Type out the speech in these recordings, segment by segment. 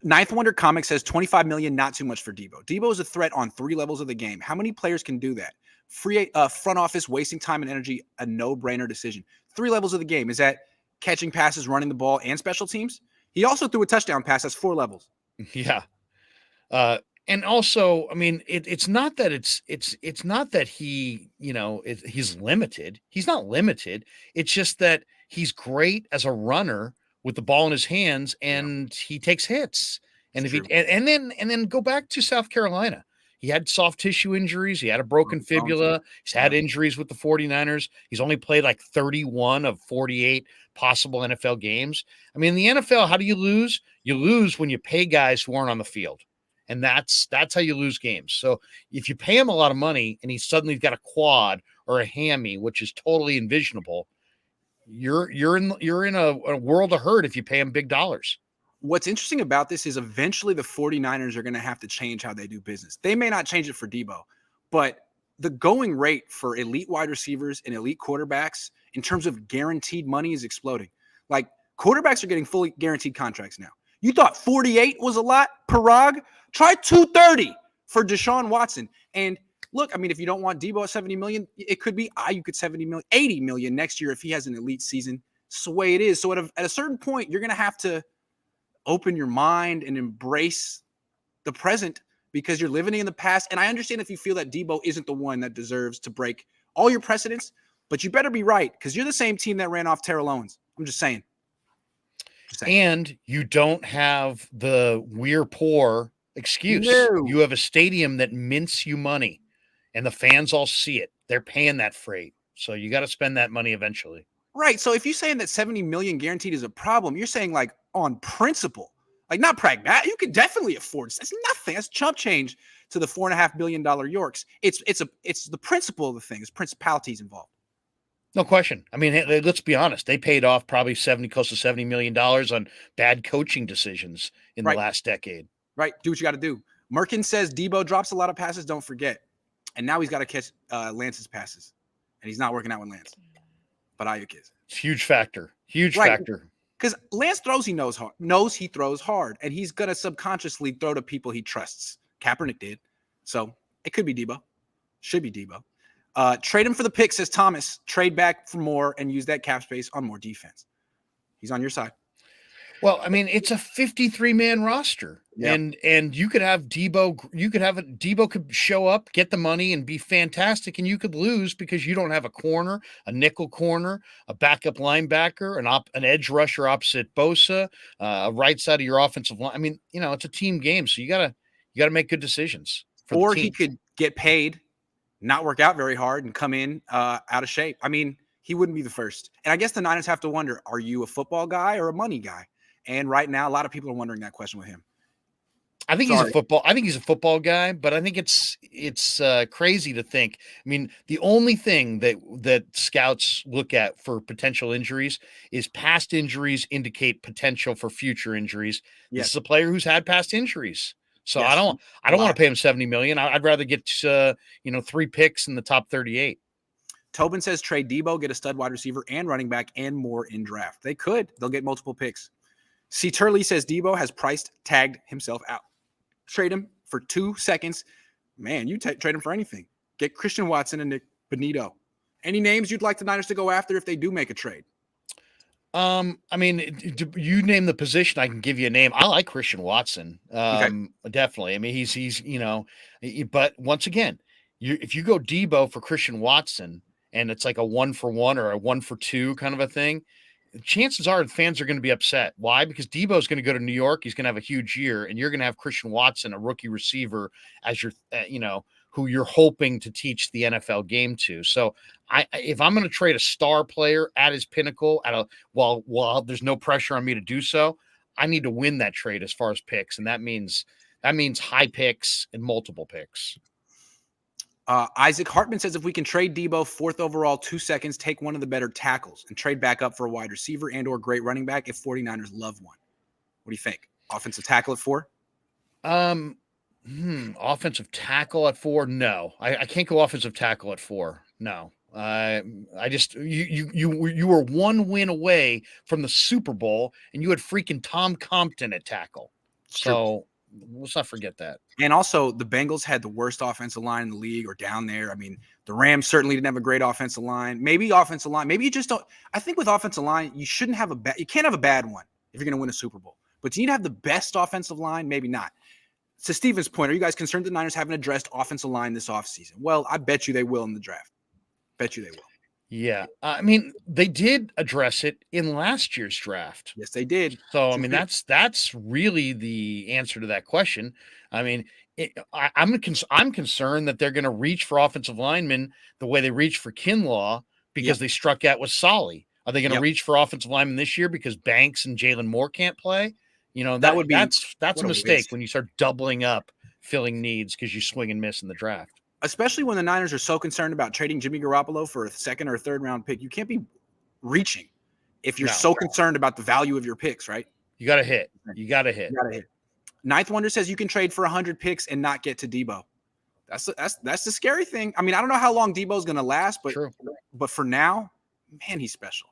Ninth Wonder Comics says 25 million, not too much for Deebo. Deebo is a threat on 3 levels of the game. How many players can do that? Free front office wasting time and energy, a no-brainer decision. 3 levels of the game. Is that catching passes, running the ball, and special teams? He also threw a touchdown pass. That's 4 levels. Yeah. And also, I mean, it's not that it's not that he, he's limited. He's not limited. It's just that he's great as a runner with the ball in his hands, and he takes hits. And It's if he true. and then go back to South Carolina. He had soft tissue injuries. He had a broken fibula. He's had injuries with the 49ers. He's only played like 31 of 48 possible NFL games. I mean, in the NFL, how do you lose? You lose when you pay guys who aren't on the field. And that's how you lose games. So if you pay him a lot of money and he's suddenly got a quad or a hammy, which is totally envisionable, you're in a world of hurt if you pay him big dollars. What's interesting about this is eventually the 49ers are going to have to change how they do business. They may not change it for Deebo, but the going rate for elite wide receivers and elite quarterbacks in terms of guaranteed money is exploding. Like quarterbacks are getting fully guaranteed contracts now. You thought 48 was a lot, Parag? Try 230 for Deshaun Watson. And look, I mean, if you don't want Deebo at 70 million, it could be Ayuk at 70 million, 80 million next year if he has an elite season. It's the way it is. So at a certain point, you're going to have to open your mind and embrace the present because you're living in the past. And I understand if you feel that Deebo isn't the one that deserves to break all your precedents, but you better be right because you're the same team that ran off Terrell Owens. I'm just saying. And you don't have the we're poor excuse. No. You have a stadium that mints you money, and the fans all see it. They're paying that freight. So you got to spend that money eventually. Right. So if you're saying that 70 million guaranteed is a problem, you're saying like on principle, like not pragmatic. You could definitely afford it. That's nothing. That's chump change to the $4.5 billion Yorks. It's the principle of the thing. It's principalities involved. No question. I mean, hey, let's be honest. They paid off probably close to $70 million on bad coaching decisions in the last decade. Right. Do what you got to do. Merkin says Deebo drops a lot of passes. Don't forget. And now he's got to catch Lance's passes. And he's not working out with Lance. But Ayuk is. It's a huge factor. Huge factor. Because Lance knows he throws hard. And he's going to subconsciously throw to people he trusts. Kaepernick did. So it could be Deebo. Should be Deebo. Trade him for the pick, says Thomas. Trade back for more and use that cap space on more defense. He's on your side. Well, I mean, it's a 53-man roster. Yep. And you could have Deebo. Deebo could show up, get the money, and be fantastic. And you could lose because you don't have a corner, a nickel corner, a backup linebacker, an edge rusher opposite Bosa, a right side of your offensive line. I mean, it's a team game, so you gotta make good decisions. Or he could get paid, not work out very hard, and come in out of shape. I mean, he wouldn't be the first. And I guess the Niners have to wonder: are you a football guy or a money guy? And right now, a lot of people are wondering that question with him. I think he's a football guy, but I think it's crazy to think. I mean, the only thing that scouts look at for potential injuries is past injuries indicate potential for future injuries. Yes. This is a player who's had past injuries. So yes. I don't want to pay him $70 million. I'd rather get 3 picks in the top 38. Tobin says trade Deebo, get a stud wide receiver and running back and more in draft. They could. They'll get multiple picks. C. Turley says Deebo has tagged himself out. Trade him for 2 seconds. Man, you trade him for anything. Get Christian Watson and Nick Benito. Any names you'd like the Niners to go after if they do make a trade? I mean, you name the position, I can give you a name. I like Christian Watson. Definitely. I mean, he's but once again, if you go Deebo for Christian Watson and it's like a 1-for-1 or a 1-for-2 kind of a thing, chances are fans are going to be upset. Why? Because Deebo is going to go to New York. He's going to have a huge year, and you're going to have Christian Watson, a rookie receiver, as your, who you're hoping to teach the NFL game to. So if I'm going to trade a star player at his pinnacle while there's no pressure on me to do so, I need to win that trade as far as picks. And that means high picks and multiple picks. Isaac Hartman says if we can trade Deebo 4th overall, 2 seconds, take one of the better tackles and trade back up for a wide receiver and or great running back if 49ers love one. What do you think? Offensive tackle at 4? Offensive tackle at 4? No. I can't go offensive tackle at 4. No. I just you were 1 win away from the Super Bowl and you had freaking Tom Compton at tackle. So let's not forget that. And also, the Bengals had the worst offensive line in the league, or down there. I mean, the Rams certainly didn't have a great offensive line. Maybe offensive line. Maybe you just don't. I think with offensive line, you shouldn't have you can't have a bad one if you're going to win a Super Bowl. But do you need to have the best offensive line? Maybe not. To Steven's point, are you guys concerned the Niners haven't addressed offensive line this offseason? Well, I bet you they will in the draft. Bet you they will. Yeah. I mean, they did address it in last year's draft. Yes, they did. So, I mean, that's really the answer to that question. I mean, I'm concerned that they're going to reach for offensive linemen the way they reached for Kinlaw because they struck out with Solly. Are they going to reach for offensive linemen this year because Banks and Jalen Moore can't play? You know, that's a mistake when you start doubling up filling needs because you swing and miss in the draft. Especially when the Niners are so concerned about trading Jimmy Garoppolo for a second or third round pick. You can't be reaching if you're so concerned about the value of your picks, right? You got to hit. You got to hit. Ninth Wonder says you can trade for 100 picks and not get to Deebo. That's the scary thing. I mean, I don't know how long Deebo's going to last, but for now, man, he's special.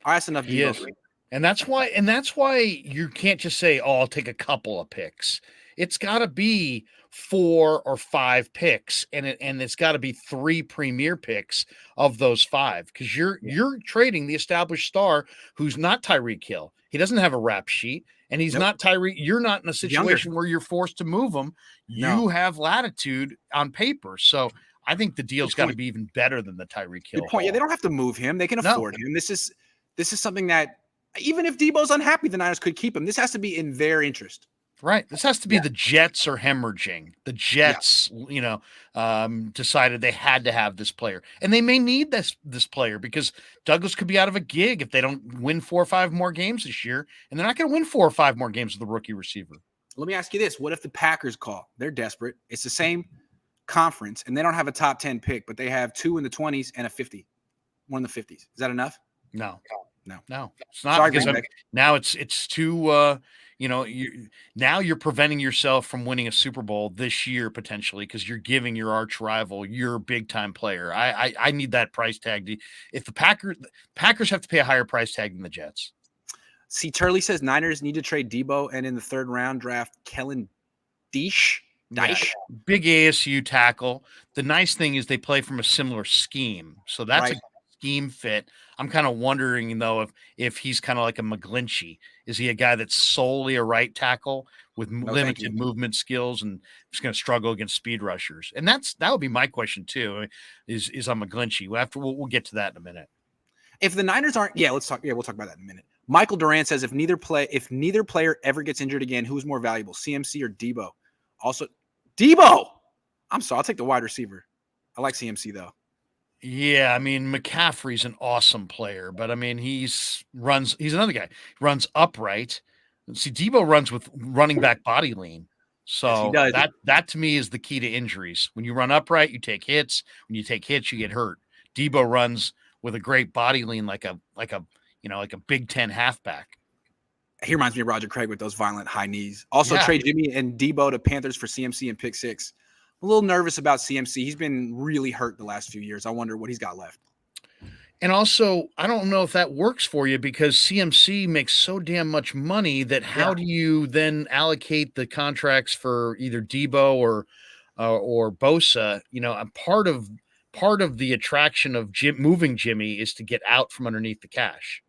All right, that's enough Deebo. And that's why you can't just say, "Oh, I'll take a couple of picks." It's got to be 4 or 5 picks, and it's got to be 3 premier picks of those 5 because you're trading the established star who's not Tyreek Hill. He doesn't have a rap sheet, and he's not Tyreek. You're not in a situation where you're forced to move him. You have latitude on paper, so I think the deal's got to be even better than the Tyreek Hill. Good point. Yeah, they don't have to move him; they can afford him. This is something that even if Deebo's unhappy, the Niners could keep him. This has to be in their interest. Right. This has to be the Jets are hemorrhaging. The Jets, decided they had to have this player. And they may need this player because Douglas could be out of a gig if they don't win 4 or 5 more games this year. And they're not going to win 4 or 5 more games with the rookie receiver. Let me ask you this. What if the Packers call? They're desperate. It's the same conference, and they don't have a top 10 pick, but they have 2 in the 20s and a 50. One in the 50s. Is that enough? No. It's not. Sorry, because now it's too now you're preventing yourself from winning a Super Bowl this year potentially because you're giving your arch rival your big time player. I need that price tag. If the Packers have to pay a higher price tag than the Jets. See, Turley says Niners need to trade Deebo and in the 3rd round draft Kellen Diesch. Big ASU tackle. The nice thing is they play from a similar scheme, so that's a scheme fit. I'm kind of wondering though if he's kind of like a McGlinchey. Is he a guy that's solely a right tackle with limited movement skills and just going to struggle against speed rushers? And that would be my question too. Is on McGlinchey. We'll get to that in a minute. If the Niners aren't, we'll talk about that in a minute. Michael Durant says if neither player ever gets injured again, who's more valuable, CMC or Deebo? Also, Deebo. I'm sorry, I'll take the wide receiver. I like CMC though. Yeah, I mean McCaffrey's an awesome player, but I mean he's another guy. Runs upright. See, Deebo runs with running back body lean. So that to me is the key to injuries. When you run upright, you take hits. When you take hits, you get hurt. Deebo runs with a great body lean like a Big Ten halfback. He reminds me of Roger Craig with those violent high knees. Also, trade Jimmy and Deebo to Panthers for CMC and pick 6. I'm a little nervous about CMC. He's been really hurt the last few years. I wonder what he's got left. And also, I don't know if that works for you because CMC makes so damn much money that how do you then allocate the contracts for either Deebo or Bosa? Part of the attraction of moving Jimmy is to get out from underneath the cash.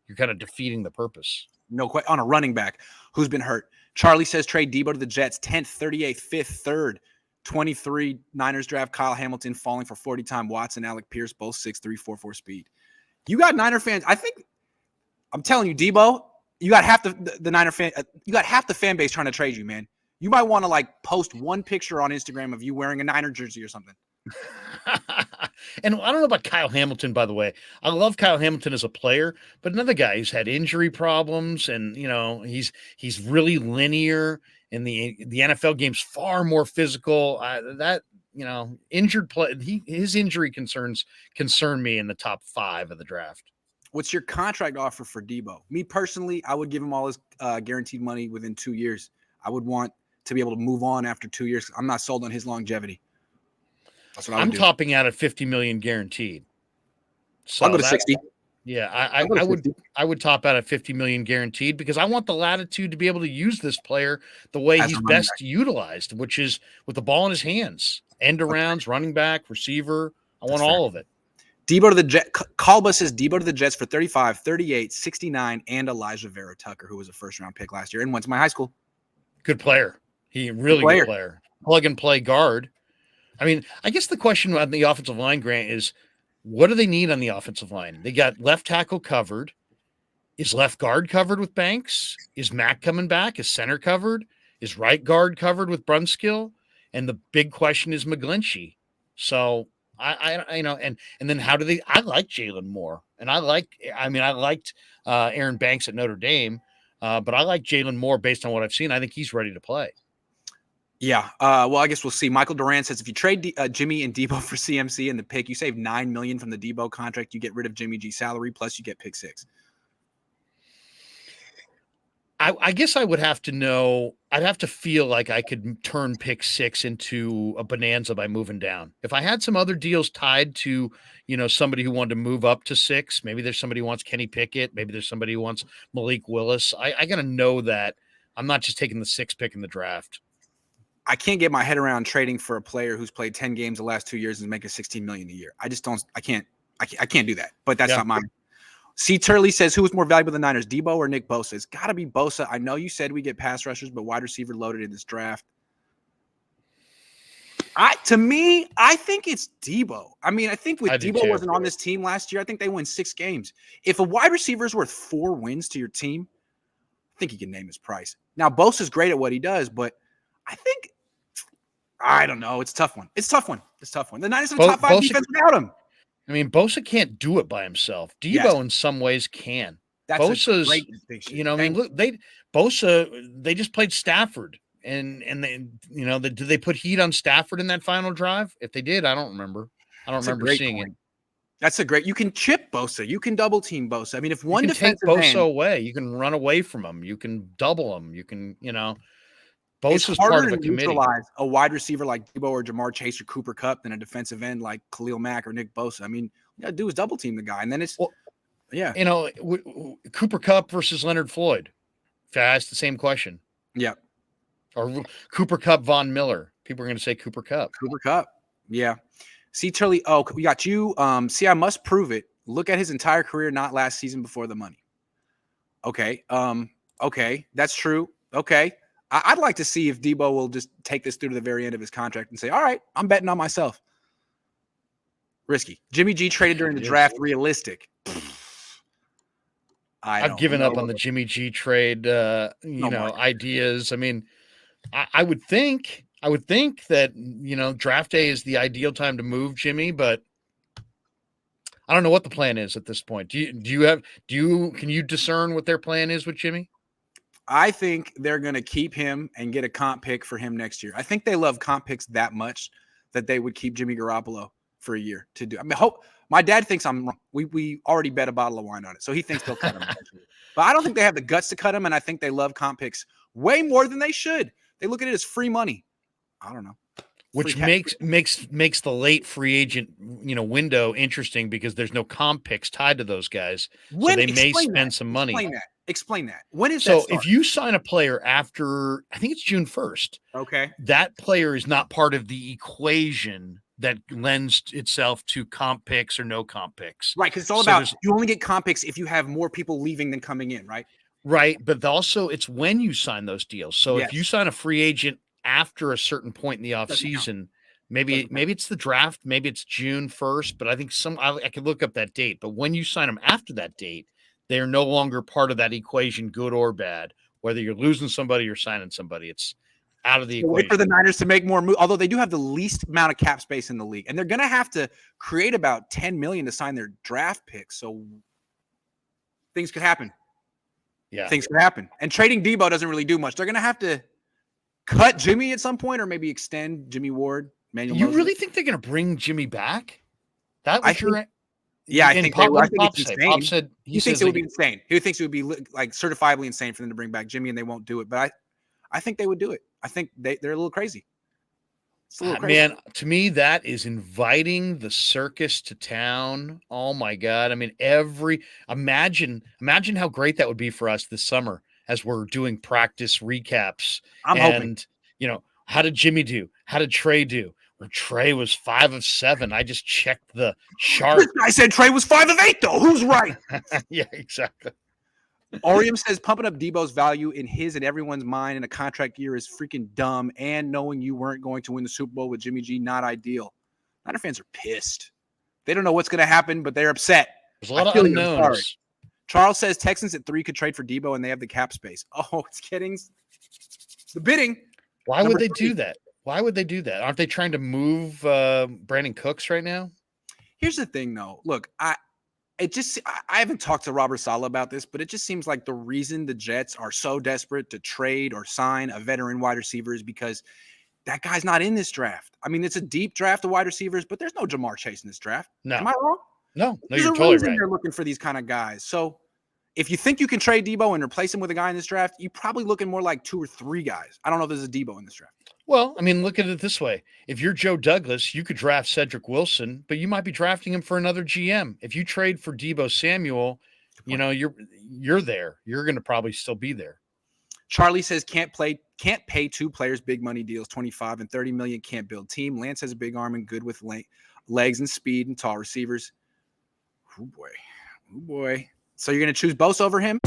You're kind of defeating the purpose. No question. On a running back who's been hurt. Charlie says trade Deebo to the Jets, 10th, 38th, 5th, 3rd. 23 Niners draft Kyle Hamilton falling for 40-time Watson, Alec Pierce, both 6'3", 4'4" speed. You got Niner fans. I'm telling you, Deebo, you got half the Niner fan. You got half the fan base trying to trade you, man. You might want to post one picture on Instagram of you wearing a Niner jersey or something. And I don't know about Kyle Hamilton, by the way. I love Kyle Hamilton as a player, but another guy who's had injury problems, and he's really linear. And the NFL game's far more physical. Injured play. His injury concerns concern me in the top 5 of the draft. What's your contract offer for Deebo? Me personally, I would give him all his guaranteed money within 2 years. I would want to be able to move on after 2 years. I'm not sold on his longevity. That's what I'm topping out at $50 million guaranteed. So I'll go to 60. Yeah, I'll go to 50. I would top out at 50 million guaranteed because I want the latitude to be able to use this player the way As he's a running best back. utilized, which is with the ball in his hands. End Okay, arounds, running back, receiver. I that's want fair. all of it. Debo to the Jet. Kalba says Debo to the Jets for 35, 38, 69, and Elijah Vera Tucker, who was a first-round pick last year and went to my high school. Good player. Good Really good player. player. Plug and play guard. I mean, I guess the question on the offensive line, Grant, is what do they need on the offensive line? They got left tackle covered. Is left guard covered with Banks? Is Mack coming back? Is center covered? Is right guard covered with Brunskill? And the big question is McGlinchey. So and then how do they? I like Jalen Moore, and I liked Aaron Banks at Notre Dame, but I like Jalen Moore based on what I've seen. I think he's ready to play. Yeah. Well, I guess we'll see. Michael Durant says if you trade Jimmy and Debo for CMC and the pick, you save $9 million from the Debo contract. You get rid of Jimmy G's salary, plus you get pick 6. I guess I would have to know. I'd have to feel like I could turn pick 6 into a bonanza by moving down. If I had some other deals tied to, somebody who wanted to move up to 6, maybe there's somebody who wants Kenny Pickett, maybe there's somebody who wants Malik Willis. I got to know that I'm not just taking the 6th pick in the draft. I can't get my head around trading for a player who's played 10 games the last 2 years and making $16 million a year. I just don't. I can't do that. But that's not mine. C. Turley says, who is more valuable than Niners, Deebo or Nick Bosa? It's got to be Bosa. I know you said we get pass rushers, but wide receiver loaded in this draft. To me, I think it's Deebo. I mean, I think with Deebo wasn't on this team last year, I think they win 6 games. If a wide receiver is worth 4 wins to your team, I think he can name his price. Now, Bosa's great at what he does, but I don't know. It's a tough one. The Niners have a top 5 defense without him. I mean, Bosa can't do it by himself. Debo in some ways can. That's Bosa's, a great distinction. look, they just played Stafford and they, did they put heat on Stafford in that final drive? If they did, I don't remember. I don't remember seeing it. That's you can chip Bosa. You can double team Bosa. I mean, if one defensive take Bosa away, you can run away from him. You can double him. You can, Bosa's part of a committee. Neutralize a wide receiver like Deebo or Jamar Chase or Cooper Kupp than a defensive end like Khalil Mack or Nick Bosa. I mean, you gotta do is double team the guy, and then it's Cooper Kupp versus Leonard Floyd. If I ask the same question, or Cooper Kupp, Von Miller. People are going to say Cooper Kupp. Yeah. See, Turley. Oh, we got you. See, I must prove it. Look at his entire career, not last season before the money. Okay. Okay, that's true. Okay. I'd like to see if Deebo will just take this through to the very end of his contract and say, all right, I'm betting on myself. Risky. Jimmy G traded during the draft. Realistic. I've given up on the Jimmy G trade, ideas. I mean, I would think that, draft day is the ideal time to move Jimmy, but I don't know what the plan is at this point. Can you discern what their plan is with Jimmy? I think they're going to keep him and get a comp pick for him next year. I think they love comp picks that much that they would keep Jimmy Garoppolo for a year to do. I mean, my dad thinks I'm wrong. We already bet a bottle of wine on it, so he thinks they'll cut him eventually. But I don't think they have the guts to cut him, and I think they love comp picks way more than they should. They look at it as free money. I don't know. Which makes the late free agent, window interesting because there's no comp picks tied to those guys. So they may spend some money. Explain that. When is that? So if you sign a player after, I think it's June 1st. Okay. That player is not part of the equation that lends itself to comp picks or no comp picks. Right, because it's all about you only get comp picks if you have more people leaving than coming in, right? Right, but also it's when you sign those deals. So if you sign a free agent after a certain point in the offseason, maybe it's the draft, maybe it's June 1st, but I think I could look up that date. But when you sign them after that date, they are no longer part of that equation, good or bad. Whether you're losing somebody or signing somebody, it's out of the equation. Wait for the Niners to make more moves, although they do have the least amount of cap space in the league, and they're going to have to create about $10 million to sign their draft picks. So things could happen. Yeah, things could happen. And trading Deebo doesn't really do much. They're going to have to cut Jimmy at some point, or maybe extend Jimmy Ward. You really think they're going to bring Jimmy back? I think it's insane. Pop said he thinks it would be insane. He thinks it would be like certifiably insane for them to bring back Jimmy, and they won't do it. But I think they would do it. I think they're a little crazy. It's a little crazy. Man, to me, that is inviting the circus to town. Oh my God. I mean, imagine how great that would be for us this summer as we're doing practice recaps. I'm hoping. And, how did Jimmy do? How did Trey do? Where Trey was 5 of 7. I just checked the chart. This guy said Trey was 5 of 8, though. Who's right? Yeah, exactly. Orium says pumping up Deebo's value in his and everyone's mind in a contract year is freaking dumb, and knowing you weren't going to win the Super Bowl with Jimmy G, not ideal. Niner fans are pissed. They don't know what's going to happen, but they're upset. There's a lot of unknowns. Charles says Texans at 3 could trade for Deebo, and they have the cap space. Oh, it's getting the bidding. Why would they do that? Why would they do that? Aren't they trying to move Brandon Cooks right now? Here's the thing, though. Look, I haven't talked to Robert Saleh about this, but it just seems like the reason the Jets are so desperate to trade or sign a veteran wide receiver is because that guy's not in this draft. I mean, it's a deep draft of wide receivers, but there's no Jamar Chase in this draft. No. Am I wrong? No, There's you're a totally reason right. They're looking for these kind of guys. So if you think you can trade Deebo and replace him with a guy in this draft, you're probably looking more like 2 or 3 guys. I don't know if there's a Deebo in this draft. Well, I mean, look at it this way. If you're Joe Douglas, you could draft Cedric Wilson, but you might be drafting him for another GM. If you trade for Deebo Samuel, you're there. You're going to probably still be there. Charlie says can't pay 2 players big money deals, 25 and 30 million, can't build team. Lance has a big arm and good with legs and speed and tall receivers. Oh boy. So you're going to choose Bosa over him?